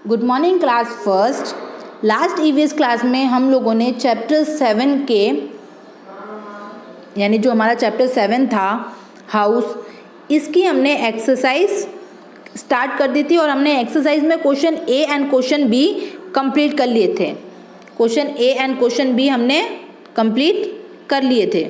Good morning class first. Last EVS class में हम लोगों ने चैप्टर 7 के यानी जो हमारा चैप्टर 7 था हाउस, इसकी हमने एक्सरसाइज स्टार्ट कर दी थी और हमने एक्सरसाइज में question A and question B complete कर लिए थे। Question A and question B हमने कंप्लीट कर लिए थे।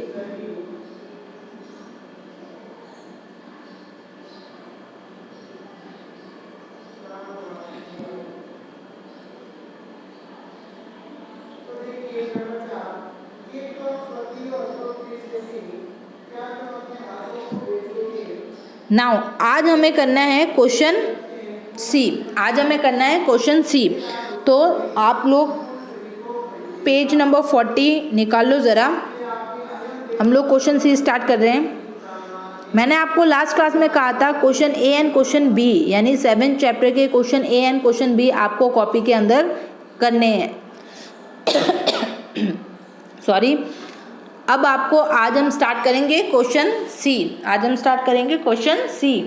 नाउ आज हमें करना है क्वेश्चन सी। आज हमें करना है क्वेश्चन सी। तो आप लोग पेज नंबर 40 निकाल लो ज़रा। हम लोग क्वेश्चन सी स्टार्ट कर रहे हैं। मैंने आपको लास्ट क्लास में कहा था question A and question B यानी 7 चैप्टर के question A and question B आपको कॉपी के अंदर करने हैं। सॉरी। अब आपको आज हम स्टार्ट करेंगे क्वेश्चन सी। आज हम स्टार्ट करेंगे question C.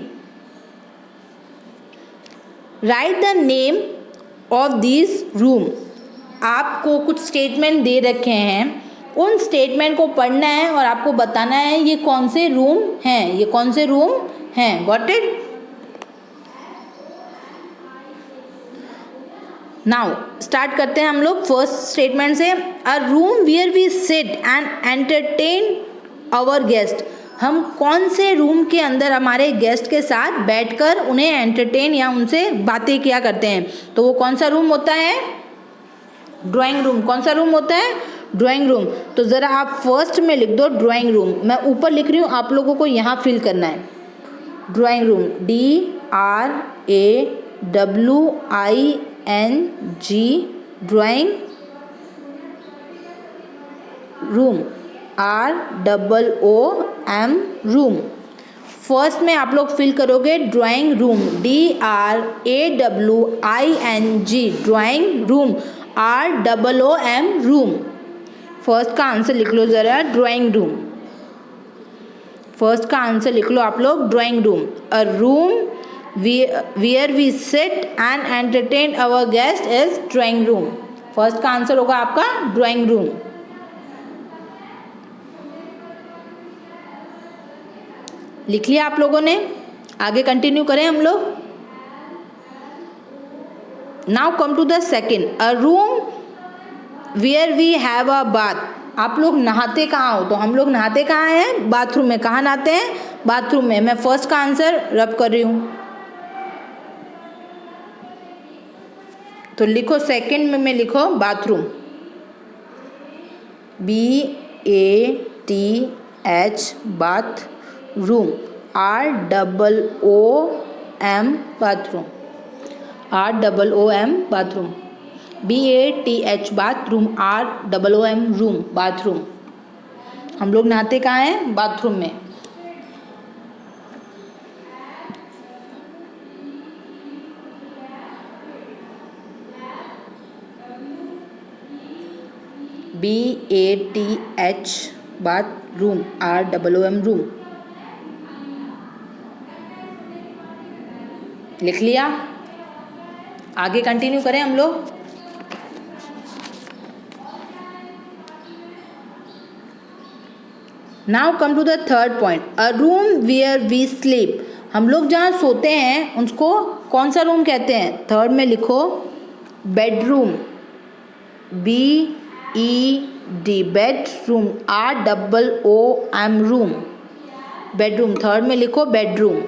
Write the name of this room. आपको कुछ स्टेटमेंट दे रखे हैं, उन स्टेटमेंट को पढ़ना है और आपको बताना है ये कौन से रूम हैं, ये कौन से रूम हैं। Got it? नाउ स्टार्ट करते हैं हम लोग फर्स्ट स्टेटमेंट से। A room where we sit and entertain our guest. हम कौन से रूम के अंदर हमारे गेस्ट के साथ बैठकर उन्हें एंटरटेन या उनसे बातें किया करते हैं। तो वो कौन सा रूम होता है? Drawing room. कौन सा रूम होता है? Drawing room. तो ज़रा आप फर्स्ट में लिख दो ड्राइंग रूम। मैं ऊपर लिख रही हूँ, आप लोगों को यहाँ फिल करना है। Drawing room, DRAWING, drawing room, ROOM, room. First में आप लोग फिल करोगे drawing room, DRAWING, drawing room, ROOM, room. First का आंसर लिख लो ज़रा, ड्राइंग रूम। फर्स्ट का आंसर लिख लो आप लोग, drawing room. A room where we sit and entertain our guest is drawing room. First का आंसर होगा आपका ड्राइंग रूम। लिख लिया आप लोगों ने? आगे कंटिन्यू करें हम लोग। Now come to the second. A room where we have a bath. आप लोग नहाते कहाँ हो? तो हम लोग नहाते कहाँ हैं? बाथरूम में। कहाँ नहाते हैं? बाथरूम में। मैं फर्स्ट का आंसर रब कर रही हूँ। तो लिखो सेकंड में लिखो bathroom, BATH, bath room, ROOM, bathroom, ROOM, bathroom, BATH, bathroom, ROOM, room, bathroom. हम लोग नहाते कहाँ हैं? बाथरूम में। BATH, bathroom, ROOM, room. लिख लिया? आगे कंटिन्यू करें हम लोग। Now come to the third point. A room where we sleep. हम लोग जहाँ सोते हैं उसको कौन सा रूम कहते हैं? थर्ड में लिखो bedroom, BED, bedroom, ROOM, room, bedroom. Third में लिखो बेडरूम।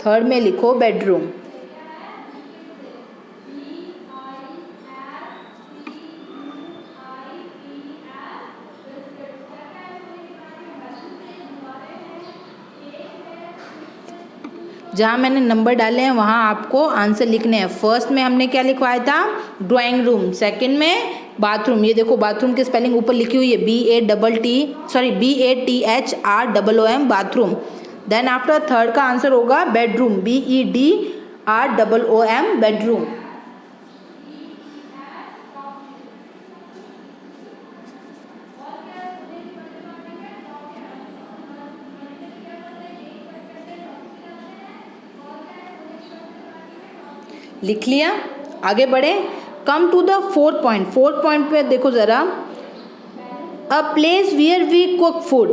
थर्ड में लिखो बेडरूम। जहाँ मैंने नंबर डाले हैं वहाँ आपको आंसर लिखने हैं। फर्स्ट में हमने क्या लिखवाया था? Drawing room. सेकंड में बाथरूम। ये देखो बाथरूम की स्पेलिंग ऊपर लिखी हुई है, BATHROOM, bathroom. Then after third का आंसर होगा बेडरूम, BEDROOM, बेडरूम। लिख लिया? आगे बढ़े, come to the fourth point पे देखो ज़रा, a place where we cook food,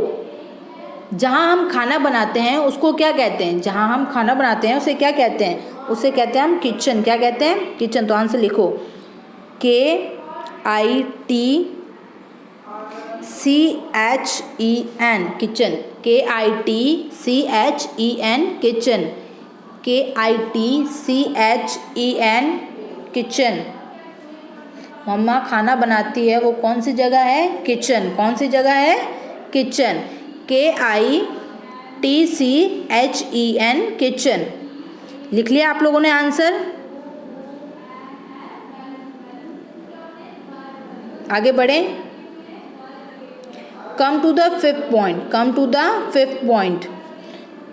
जहाँ हम खाना बनाते हैं उसको क्या कहते हैं, जहाँ हम खाना बनाते हैं उसे क्या कहते हैं, उसे कहते हैं हम किचन। क्या कहते हैं, किचन। तो आंसर लिखो KITCHEN, kitchen. KITCHEN, kitchen. KITCHEN, kitchen. मम्मा खाना बनाती है, वो कौन सी जगह है, किचन। कौन सी जगह है, किचन। KITCHEN, kitchen. लिख लिया आप लोगों ने आंसर। आगे बढ़े, come to the fifth point.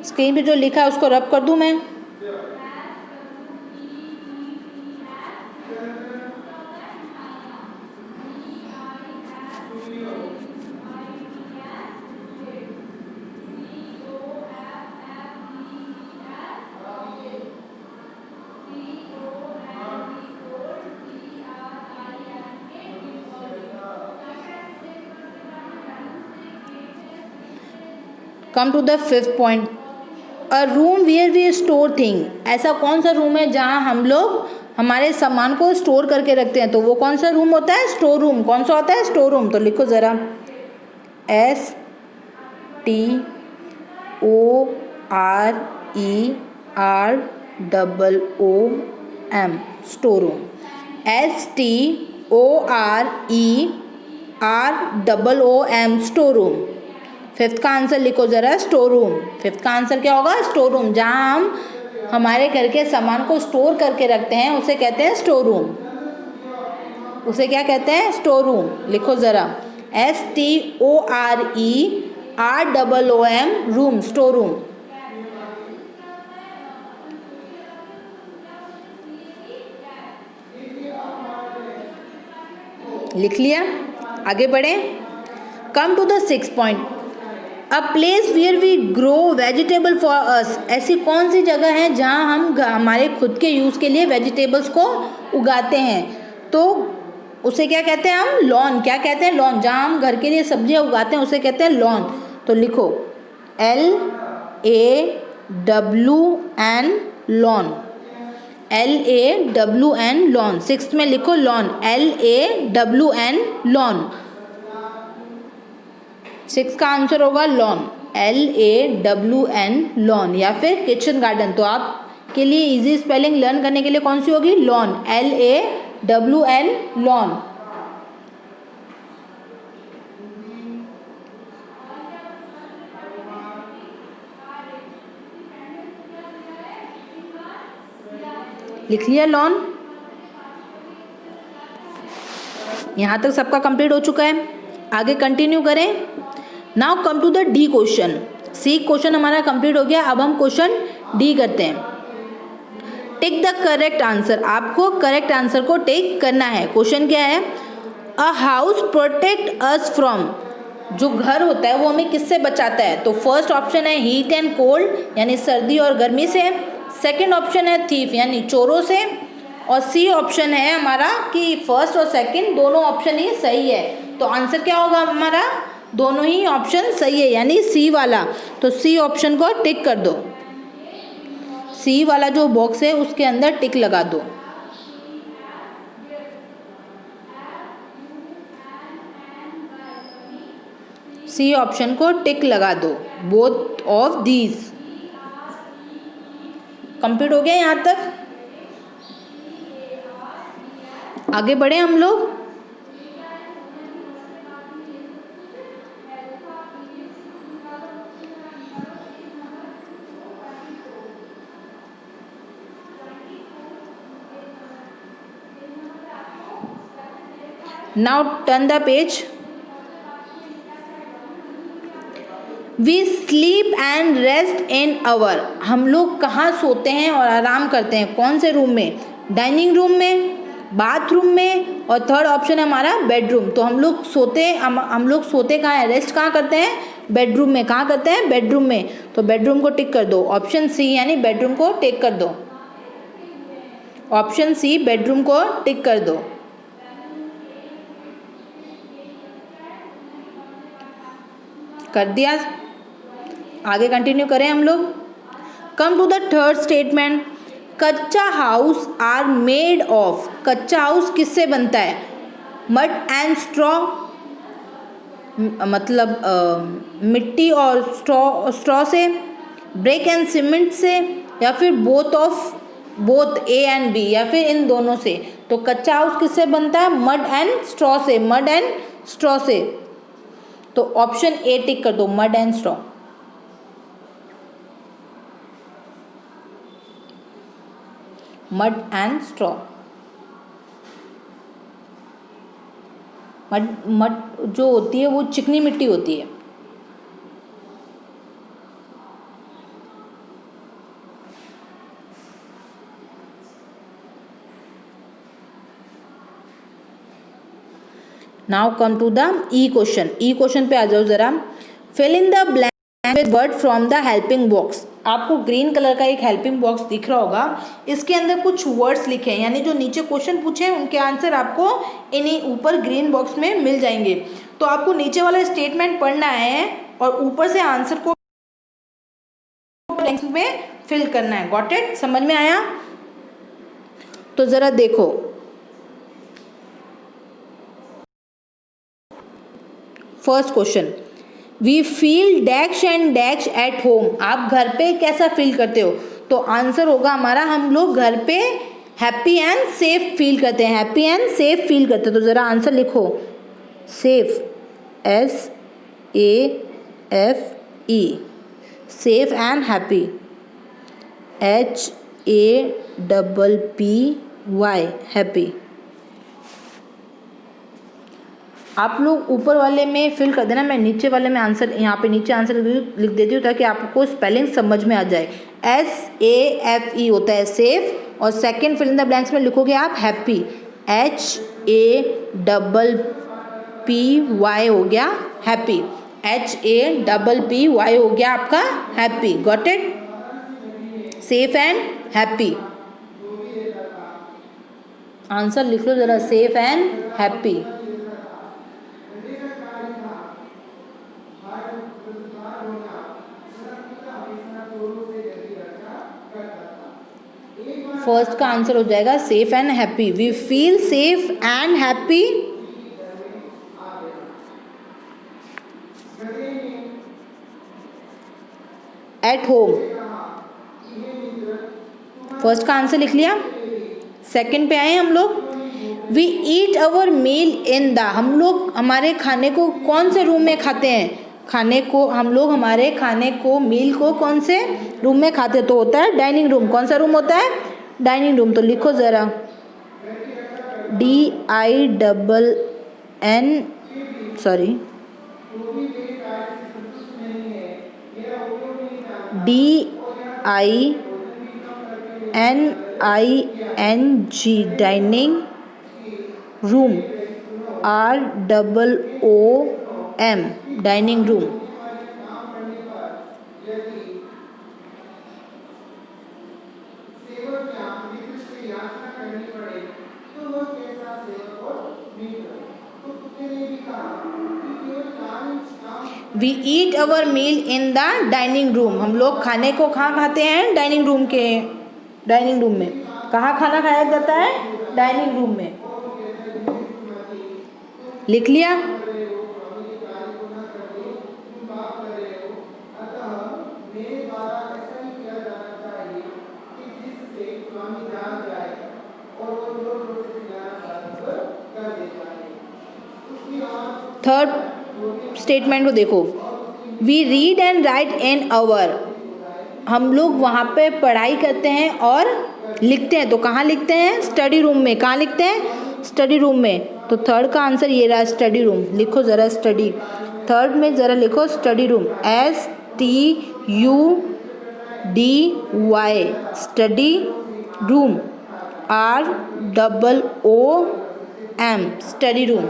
Screen पे जो लिखा है उसको रब कर दूं मैं। Come to the fifth point, a room where we store thing, ऐसा कौन सा रूम है जहाँ हम लोग हमारे सामान को स्टोर करके रखते हैं, तो वो कौन सा रूम होता है, स्टोर रूम। कौन सा होता है, स्टोर रूम। तो लिखो ज़रा STOREROOM, store room. STOREROOM, store room. Fifth का आंसर लिखो ज़रा, स्टोर रूम। फिफ्थ का आंसर क्या होगा, स्टोर रूम। जहाँ हम हमारे घर के सामान को स्टोर करके रखते हैं उसे कहते हैं स्टोर रूम। उसे क्या कहते हैं, स्टोर रूम। लिखो ज़रा STOREROOM, रूम, स्टोर रूम। लिख लिया, आगे बढ़े, come to the six point, a place where we grow vegetable for us, ऐसी कौन सी जगह है जहाँ हम हमारे खुद के यूज़ के लिए वेजिटेबल्स को उगाते हैं, तो उसे क्या कहते हैं हम, लॉन। क्या कहते हैं, लॉन। जहाँ हम घर के लिए सब्जियाँ उगाते हैं उसे कहते हैं लॉन। तो लिखो LAWN, lawn. LAWN, lawn. Sixth में लिखो लॉन, LAWN, लॉन। सिक्स का आंसर होगा लॉन, LAWN, लॉन, या फिर किचन गार्डन। तो आपके लिए इजी स्पेलिंग लर्न करने के लिए कौन सी होगी, लॉन, LAWN, लॉन। लिख लिया लॉन। यहां तक सबका कंप्लीट हो चुका है, आगे कंटिन्यू करें। Now come to the D question. C question हमारा कंप्लीट हो गया, अब हम क्वेश्चन डी करते हैं। टेक द करेक्ट आंसर, आपको करेक्ट आंसर को टेक करना है। क्वेश्चन क्या है, a house protect us from, जो घर होता है वो हमें किससे बचाता है, तो फर्स्ट ऑप्शन है हीट एंड कोल्ड, यानी सर्दी और गर्मी से। सेकेंड ऑप्शन है थीफ, यानी चोरों से। और सी ऑप्शन है हमारा कि फर्स्ट और सेकंड दोनों ऑप्शन ही सही है। तो आंसर क्या होगा हमारा, दोनों ही ऑप्शन सही है, यानी सी वाला। तो सी ऑप्शन को टिक कर दो, सी वाला जो बॉक्स है उसके अंदर टिक लगा दो। सी ऑप्शन को टिक लगा दो, बोथ ऑफ दीज। कंप्लीट हो गया यहाँ तक, आगे बढ़े हम लोग। Now turn the page. We sleep and rest in our, हम लोग कहाँ सोते हैं और आराम करते हैं, कौन से रूम में, डाइनिंग रूम में, बाथरूम में, और थर्ड ऑप्शन है हमारा बेडरूम। तो हम लोग सोते कहाँ हैं, रेस्ट कहाँ करते हैं, बेडरूम में। कहाँ करते हैं, बेडरूम में। तो बेडरूम को टिक कर दो, ऑप्शन सी यानी बेडरूम को टिक कर दो। ऑप्शन सी बेडरूम को टिक कर दो। कर दिया। आगे कंटिन्यू करें हम लोग। Come to the third statement. कच्चा हाउस आर मेड ऑफ। कच्चा हाउस किससे बनता है? मड एंड स्ट्रॉ, मतलब मिट्टी और स्ट्रॉ से, ब्रिक एंड सीमेंट से, या फिर both of, both A and B, या फिर इन दोनों से। तो कच्चा हाउस किससे बनता है? मड एंड स्ट्रॉ से, मड एंड स्ट्रॉ से। तो ऑप्शन ए टिक कर दो, mud and straw. Mud and straw. Mud जो होती है वो चिकनी मिट्टी होती है। Now come to the E question. E question पे आ जाओ जरा। Fill in the blank with word from the helping box. आपको ग्रीन कलर का एक हेल्पिंग बॉक्स दिख रहा होगा, इसके अंदर कुछ वर्ड्स लिखे हैं, यानी जो नीचे क्वेश्चन पूछे हैं उनके आंसर आपको इन्हीं ऊपर ग्रीन बॉक्स में मिल जाएंगे। तो आपको नीचे वाला स्टेटमेंट पढ़ना है और ऊपर से आंसर को ब्लैंक्स में फिल करना है। Got it? समझ में आया? तो जरा देखो, first question, we feel dash and dash at home. आप घर पे कैसा फील करते हो? तो आंसर होगा हमारा, हम लोग घर पे हैप्पी एंड सेफ फील करते हैं। हैप्पी एंड सेफ फील करते हैं। तो ज़रा आंसर लिखो, safe, SAFE, safe and happy, HAPPY, happy. आप लोग ऊपर वाले में फिल कर देना, मैं नीचे वाले में आंसर, यहाँ पे नीचे आंसर लिख देती हूँ ताकि आपको स्पेलिंग समझ में आ जाए। SAFE होता है सेफ, और second fill in the blanks में लिखोगे आप हैप्पी, HAPPY हो गया हैप्पी, HAPPY हो गया आपका happy. Got it? Safe and happy. Answer लिख लो जरा, सेफ एंड हैप्पी। फर्स्ट का आंसर हो जाएगा safe and happy. We feel safe and happy at home. First का आंसर लिख लिया। सेकंड पे आए हम लोग। We eat our meal in the. हम लोग हमारे खाने को कौन से रूम में खाते हैं? खाने को हम लोग हमारे खाने को, मील को कौन से रूम में खाते हैं? तो होता है डाइनिंग रूम। कौन सा रूम होता है? Dining room. तो लिखो ज़रा, DINING, dining room, ROOM, dining room. We eat our meal in the dining room. हम लोग खाने को कहाँ खाते हैं? डाइनिंग रूम के, डाइनिंग रूम में। कहाँ खाना खाया जाता है? डाइनिंग रूम में। लिख लिया। थर्ड स्टेटमेंट को देखो, we read and write in our. हम लोग वहाँ पे पढ़ाई करते हैं और लिखते हैं। तो कहाँ लिखते हैं? स्टडी रूम में। कहाँ लिखते हैं? स्टडी रूम में। तो थर्ड का आंसर ये रहा, स्टडी रूम। लिखो ज़रा स्टडी। थर्ड में ज़रा लिखो study room, STUDY, study room, ROOM, study room,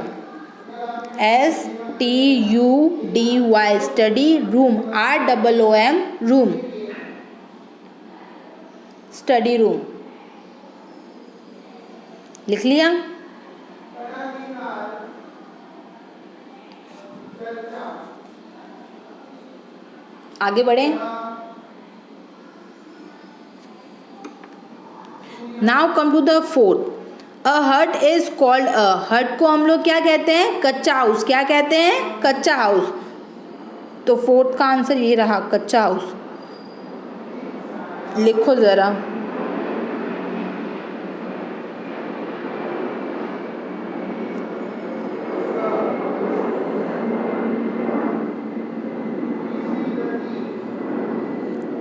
STUDY, study room, ROOM, room, study room. लिख लिया? आगे बढ़े। Now come to the fourth. A hut is called a, हट को हम लोग क्या कहते हैं? कच्चा हाउस। क्या कहते हैं? कच्चा हाउस। तो फोर्थ का आंसर ये रहा, कच्चा हाउस। लिखो जरा।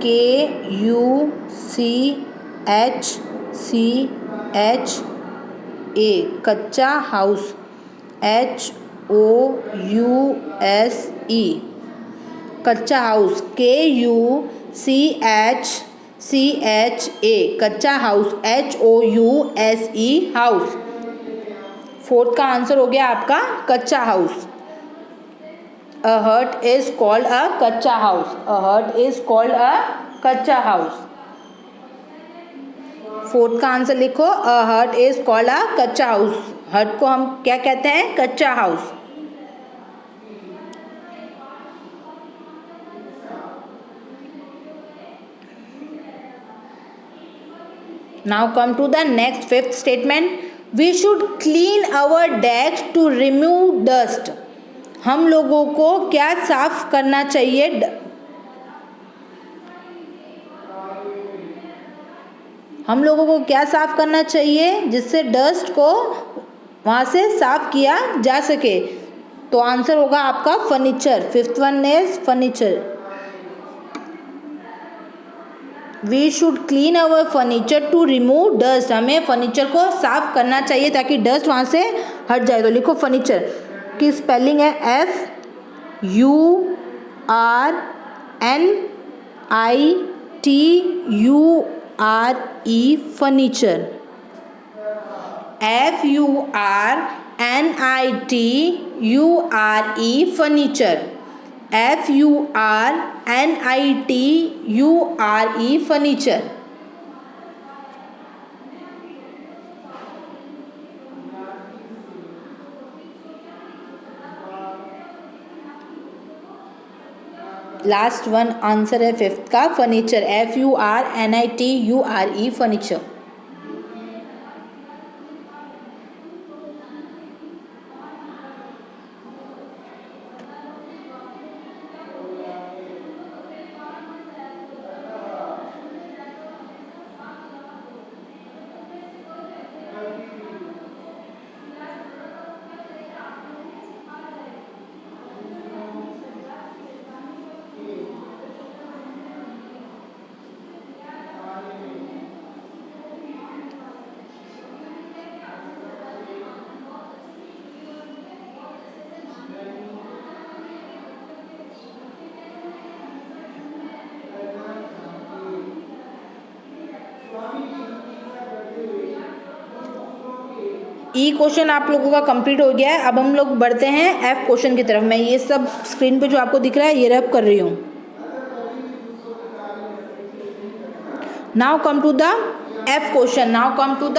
KUCHCHA कच्चा हाउस। HOUSE कच्चा हाउस। KUCHCHA कच्चा हाउस। HOUSE house. फोर्थ का आंसर हो गया आपका कच्चा house. A hut is called a कच्चा house. A hut is called a कच्चा हाउस। फोर्थ का आंसर लिखो। A hut is called a कच्चा हाउस। हट को हम क्या कहते हैं? कच्चा house. Now come to the next fifth statement. We should clean our desk to remove dust. हम लोगों को क्या साफ करना चाहिए? हम लोगों को क्या साफ करना चाहिए जिससे डस्ट को वहाँ से साफ किया जा सके? तो आंसर होगा आपका furniture. Fifth one is furniture. We should clean our furniture to remove dust. हमें फर्नीचर को साफ करना चाहिए ताकि डस्ट वहाँ से हट जाए। तो लिखो फर्नीचर की स्पेलिंग है FURNITURE furniture. FURNITURE furniture. FURNITURE furniture. Last one answer है फिफ्थ का फर्नीचर। FURNITURE furniture. ई क्वेश्चन आप लोगों का कंप्लीट हो गया है। अब हम लोग बढ़ते हैं एफ क्वेश्चन की तरफ। मैं ये सब स्क्रीन पे जो आपको दिख रहा है ये रब कर रही हूँ। Now come to the F question. Now come to the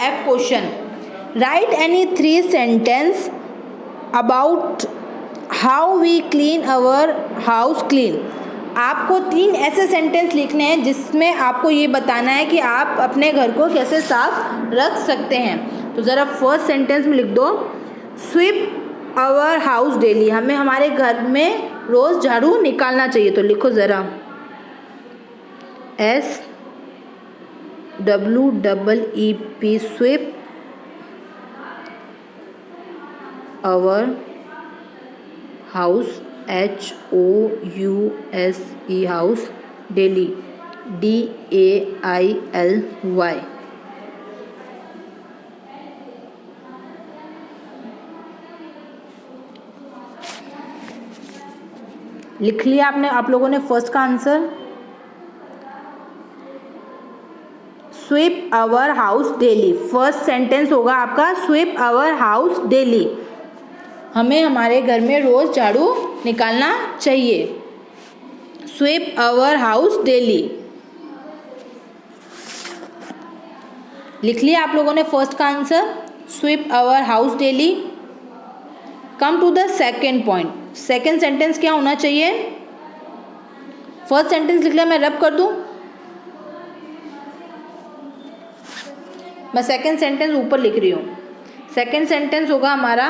F question. Write any 3 sentence about how we clean our house clean. आपको 3 ऐसे सेंटेंस लिखने हैं जिसमें आपको ये बताना है कि आप अपने घर को कैसे साफ रख सकते हैं। तो ज़रा फर्स्ट सेंटेंस में लिख दो, स्वीप आवर हाउस डेली। हमें हमारे घर में रोज़ झाड़ू निकालना चाहिए। तो लिखो ज़रा SWEEP, sweep our house, HOUSE house, daily DAILY। लिख लिया आपने, आप लोगों ने फर्स्ट का answer? Sweep our house daily. First sentence होगा आपका स्वीप आवर हाउस डेली। हमें हमारे घर में रोज झाड़ू निकालना चाहिए। Sweep our house daily. लिख लिया आप लोगों ने फर्स्ट का answer, sweep our house daily. Come to the second point. Second sentence क्या होना चाहिए? फर्स्ट सेंटेंस लिख लिया, मैं रब कर दूं, मैं सेकेंड सेंटेंस ऊपर लिख रही हूं। सेकेंड सेंटेंस होगा हमारा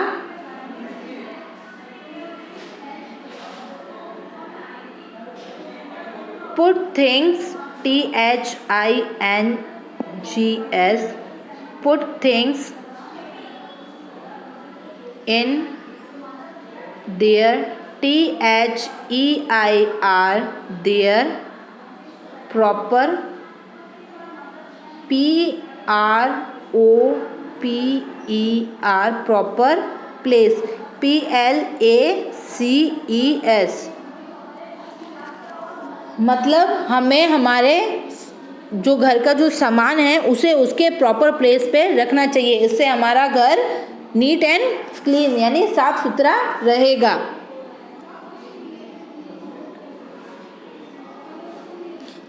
put things, THINGS, put things in their, THEIR, there proper, PROPER, proper place, PLACES। मतलब हमें हमारे जो घर का जो सामान है उसे उसके प्रॉपर प्लेस पे रखना चाहिए। इससे हमारा घर नीट एंड क्लीन यानी साफ सुथरा रहेगा।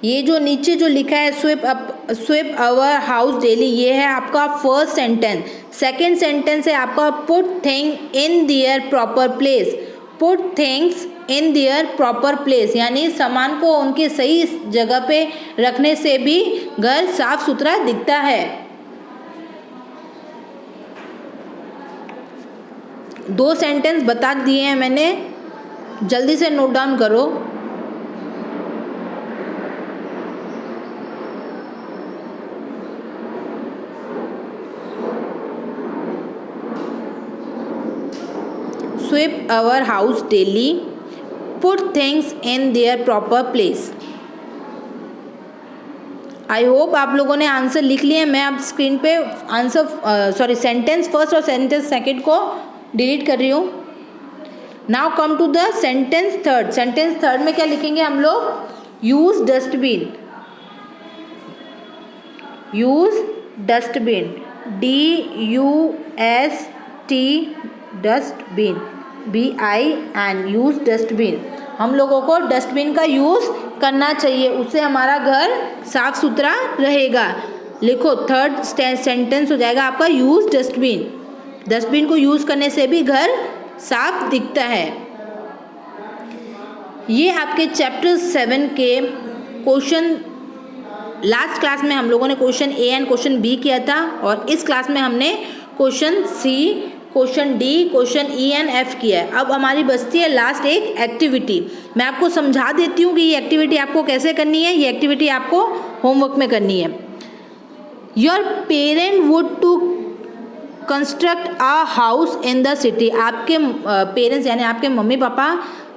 ये जो नीचे जो लिखा है स्वीप आवर हाउस डेली, ये है आपका फर्स्ट सेंटेंस। सेकंड सेंटेंस है आपका put thing in their proper place. Put things in their proper place यानी सामान को उनकी सही जगह पे रखने से भी घर साफ सुथरा दिखता है। दो सेंटेंस बता दिए हैं मैंने, जल्दी से नोट डाउन करो। Sweep our house daily, put things in their proper place। I hope आप लोगों ने आंसर लिख लिए। मैं अब स्क्रीन पे आंसर सेंटेंस फर्स्ट और सेंटेंस सेकंड को डिलीट कर रही हूँ। Now come to the sentence third. Sentence third में क्या लिखेंगे हम लोग? Use dustbin. Use dustbin, DUST, dustbin, BIN, use dustbin. हम लोगों को डस्टबिन का यूज़ करना चाहिए, उससे हमारा घर साफ सुथरा रहेगा। लिखो, थर्ड सेंटेंस हो जाएगा आपका यूज डस्टबिन। डस्टबिन को यूज़ करने से भी घर साफ दिखता है। ये आपके चैप्टर 7 के क्वेश्चन, लास्ट क्लास में हम लोगों ने question A and question B किया था, और इस क्लास में हमने question C, question D, question E and F किया है। अब हमारी बचती है लास्ट एक एक्टिविटी। मैं आपको समझा देती हूँ कि ये एक्टिविटी आपको कैसे करनी है। ये एक्टिविटी आपको होमवर्क में करनी है। Your parent would to construct a house in the city. आपके पेरेंट्स यानी आपके मम्मी पापा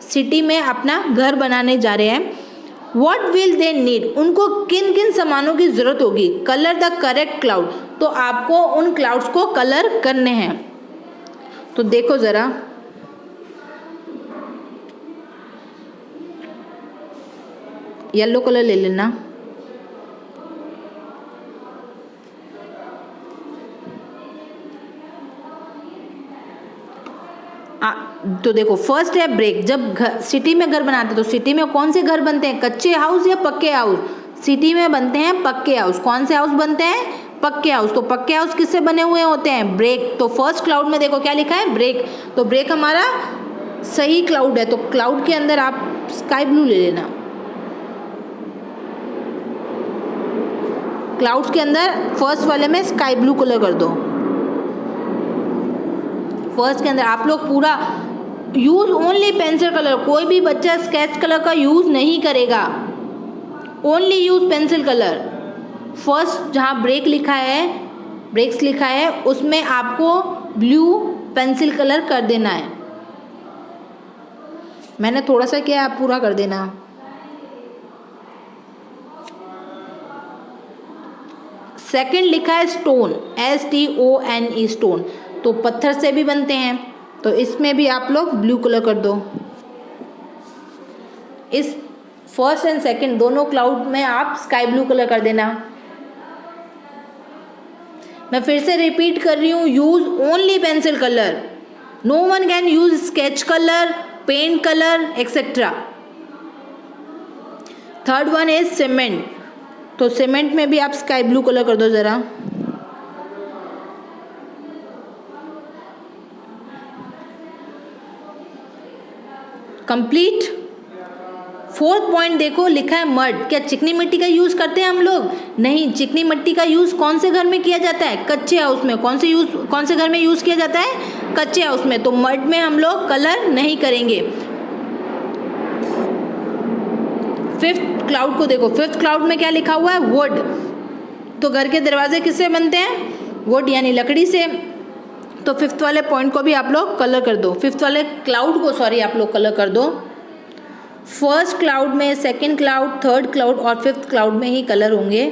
सिटी में अपना घर बनाने जा रहे हैं। What will they need? उनको किन किन सामानों की ज़रूरत होगी? Colour the correct cloud. तो आपको उन क्लाउड्स को कलर करने हैं। तो देखो ज़रा, येलो कलर ले लेना। तो देखो, फर्स्ट है ब्रेक। जब सिटी में घर बनाते तो सिटी में कौन से घर बनते हैं? कच्चे हाउस या पक्के हाउस? सिटी में बनते हैं पक्के हाउस। कौन से हाउस बनते हैं? पक्के हाउस। तो पक्के हाउस किससे बने हुए होते हैं? ब्रेक। तो फर्स्ट क्लाउड में देखो क्या लिखा है? ब्रेक। तो ब्रेक हमारा सही क्लाउड है। तो क्लाउड के अंदर आप स्काई ब्लू ले लेना। क्लाउड्स के अंदर फर्स्ट वाले में स्काई ब्लू कलर कर दो। फर्स्ट के अंदर आप लोग पूरा यूज ओनली पेंसिल कलर। कोई भी बच्चा स्केच कलर का यूज नहीं करेगा, only use pencil colour. First जहाँ ब्रेक लिखा है, ब्रेक्स लिखा है, उसमें आपको ब्लू पेंसिल कलर कर देना है। मैंने थोड़ा सा किया, आप पूरा कर देना। सेकंड लिखा है स्टोन, STONE, स्टोन। तो पत्थर से भी बनते हैं, तो इसमें भी आप लोग ब्लू कलर कर दो। इस फर्स्ट एंड सेकंड दोनों क्लाउड में आप स्काई ब्लू कलर कर देना। मैं फिर से रिपीट कर रही हूँ, use only pencil colour. No one can use sketch colour, paint colour etcetera. Third one is cement. तो सीमेंट में भी आप स्काई ब्लू कलर कर दो ज़रा। कंप्लीट। फोर्थ पॉइंट देखो लिखा है मड। क्या चिकनी मिट्टी का यूज़ करते हैं हम लोग? नहीं। चिकनी मिट्टी का यूज़ कौन से घर में किया जाता है? कच्चे हाउस में। कौन से घर में यूज़ किया जाता है? कच्चे हाउस में। तो मड में हम लोग कलर नहीं करेंगे। फिफ्थ क्लाउड को देखो। फिफ्थ क्लाउड में क्या लिखा हुआ है? वुड। तो घर के दरवाजे किससे बनते हैं? वुड यानी लकड़ी से। तो फिफ्थ वाले पॉइंट को भी आप लोग कलर कर दो। फिफ्थ वाले क्लाउड को सॉरी आप लोग कलर कर दो। फर्स्ट क्लाउड में, सेकंड क्लाउड, थर्ड क्लाउड और फिफ्थ क्लाउड में ही कलर होंगे।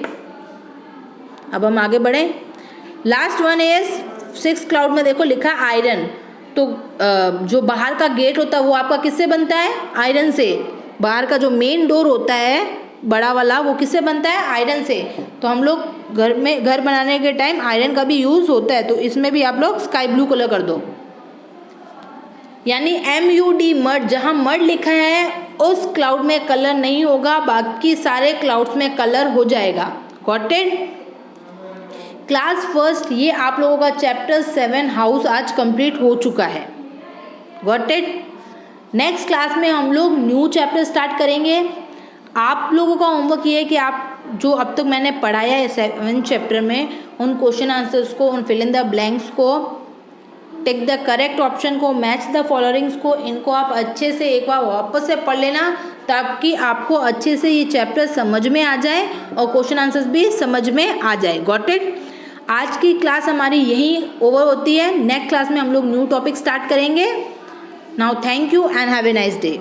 अब हम आगे बढ़ें। Last one is six cloud में देखो लिखा आयरन। तो जो बाहर का गेट होता है वो आपका किससे बनता है? आयरन से। बाहर का जो मेन डोर होता है बड़ा वाला वो किससे बनता है? आयरन से। तो हम लोग घर बनाने के टाइम आयरन का भी यूज़ होता है। तो इसमें भी आप लोग स्काई ब्लू कलर कर दो। यानी MUD मड, जहाँ मड लिखा है उस क्लाउड में कलर नहीं होगा, बाकी सारे क्लाउड्स में कलर हो जाएगा। Got it? क्लास फर्स्ट ये आप लोगों का चैप्टर 7 हाउस आज कंप्लीट हो चुका है। Got it? नेक्स्ट क्लास में हम लोग न्यू चैप्टर स्टार्ट करेंगे। आप लोगों का होमवर्क ये है कि आप जो अब तक मैंने पढ़ाया है 7 चैप्टर में, उन क्वेश्चन आंसर्स को, उन फिल इन द ब्लैंक्स को, टेक द करेक्ट ऑप्शन को, मैच द फॉलोइंग्स को, इनको आप अच्छे से एक बार वापस से पढ़ लेना ताकि आपको अच्छे से ये चैप्टर समझ में आ जाए और क्वेश्चन आंसर्स भी समझ में आ जाए। Got it? आज की क्लास हमारी यहीं ओवर होती है। नेक्स्ट क्लास में हम लोग न्यू टॉपिक स्टार्ट करेंगे। Now thank you and have a nice day.